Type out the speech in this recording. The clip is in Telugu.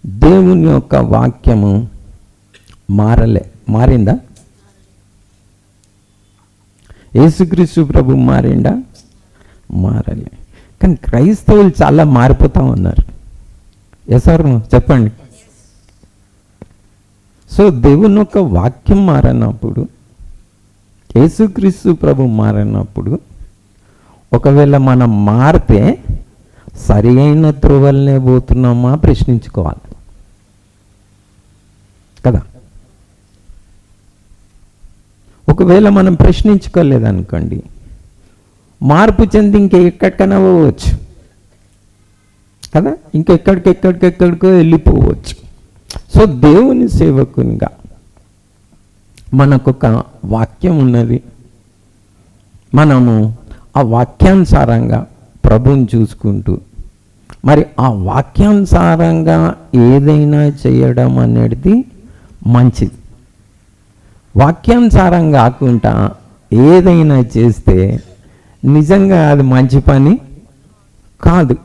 దేవుని యొక్క వాక్యము మారిందా? యేసుక్రీస్తు ప్రభు మారిందా? మారలే. కానీ క్రైస్తవులు చాలా మారిపోతా ఉన్నారు. ఎసారు చెప్పండి. సో దేవుని యొక్క వాక్యం మారినప్పుడు, యేసుక్రీస్తు ప్రభు మారినప్పుడు, ఒకవేళ మనం మారితే సరి అయిన త్రోవలనే పోతున్నామా ప్రశ్నించుకోవాలి కదా. ఒకవేళ మనం ప్రశ్నించుకోలేదనుకోండి, మార్పు చెంది ఇంకెక్కడికైనా పోవచ్చు కదా, ఇంకెక్కడికెక్కడికో వెళ్ళిపోవచ్చు. సో దేవుని సేవకునిగా మనకొక వాక్యం ఉన్నది. మనము ఆ వాక్యానుసారంగా ప్రభువుని చూసుకుంటూ, మరి ఆ వాక్యానుసారంగా ఏదైనా చేయడం అనేది మంచిది. వాక్యానుసారం కాకుండా ఏదైనా చేస్తే నిజంగా అది మంచి పని కాదు.